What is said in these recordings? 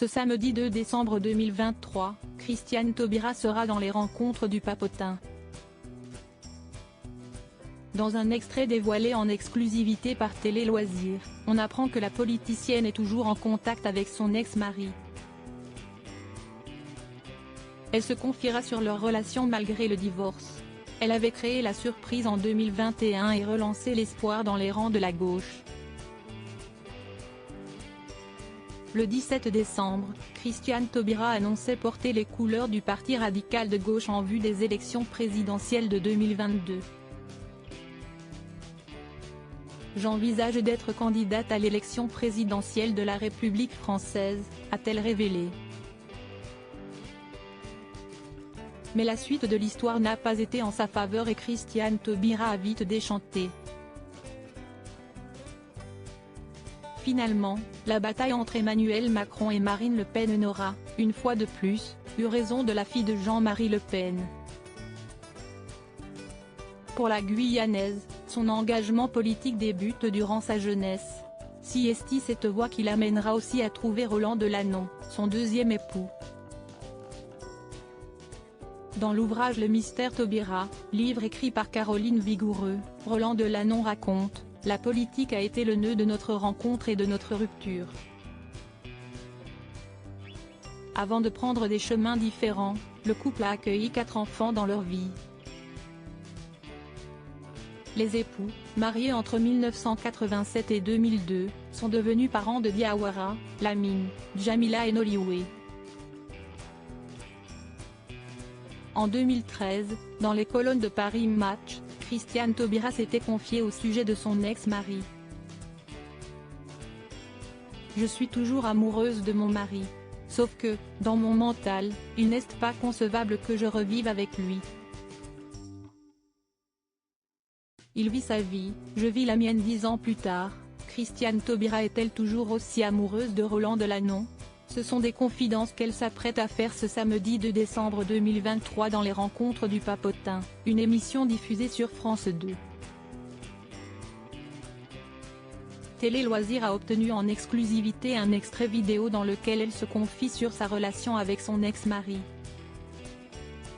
Ce samedi 2 décembre 2023, Christiane Taubira sera dans les rencontres du Papotin. Dans un extrait dévoilé en exclusivité par Télé Loisirs, on apprend que la politicienne est toujours en contact avec son ex-mari. Elle se confiera sur leur relation malgré le divorce. Elle avait créé la surprise en 2021 et relancé l'espoir dans les rangs de la gauche. Le 17 décembre, Christiane Taubira annonçait porter les couleurs du parti radical de gauche en vue des élections présidentielles de 2022. J'envisage d'être candidate à l'élection présidentielle de la République française, a-t-elle révélé. Mais la suite de l'histoire n'a pas été en sa faveur et Christiane Taubira a vite déchanté. Finalement, la bataille entre Emmanuel Macron et Marine Le Pen n'aura, une fois de plus, eu raison de la fille de Jean-Marie Le Pen. Pour la Guyanaise, son engagement politique débute durant sa jeunesse. Si est cette voie qui l'amènera aussi à trouver Roland Delanon, son deuxième époux. Dans l'ouvrage Le Mystère Taubira, livre écrit par Caroline Vigoureux, Roland Delanon raconte: la politique a été le nœud de notre rencontre et de notre rupture. Avant de prendre des chemins différents, le couple a accueilli 4 enfants dans leur vie. Les époux, mariés entre 1987 et 2002, sont devenus parents de Diawara, Lamine, Jamila et Noliwe. En 2013, dans les colonnes de Paris Match, Christiane Taubira s'était confiée au sujet de son ex-mari. « Je suis toujours amoureuse de mon mari. Sauf que, dans mon mental, il n'est pas concevable que je revive avec lui. Il vit sa vie, je vis la mienne. » 10 ans plus tard, Christiane Taubira est-elle toujours aussi amoureuse de Roland Delanon? Ce sont des confidences qu'elle s'apprête à faire ce samedi 2 décembre 2023 dans les rencontres du Papotin, une émission diffusée sur France 2. Télé Loisirs a obtenu en exclusivité un extrait vidéo dans lequel elle se confie sur sa relation avec son ex-mari.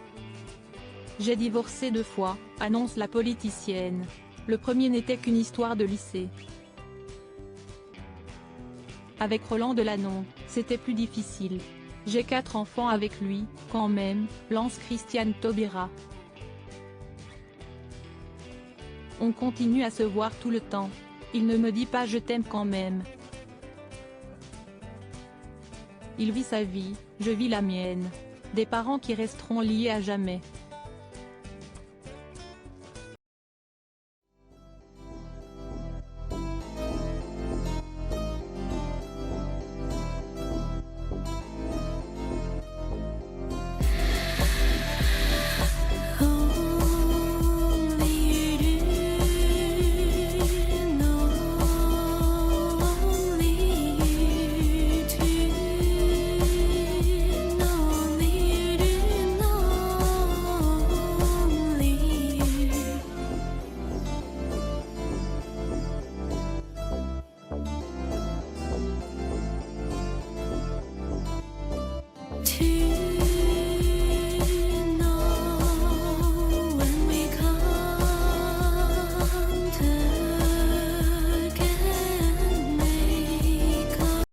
« J'ai divorcé 2 fois, annonce la politicienne. Le premier n'était qu'une histoire de lycée. Avec Roland Delanon, c'était plus difficile. J'ai 4 enfants avec lui, quand même, lance Christiane Taubira. On continue à se voir tout le temps. Il ne me dit pas je t'aime quand même. Il vit sa vie, je vis la mienne. Des parents qui resteront liés à jamais. »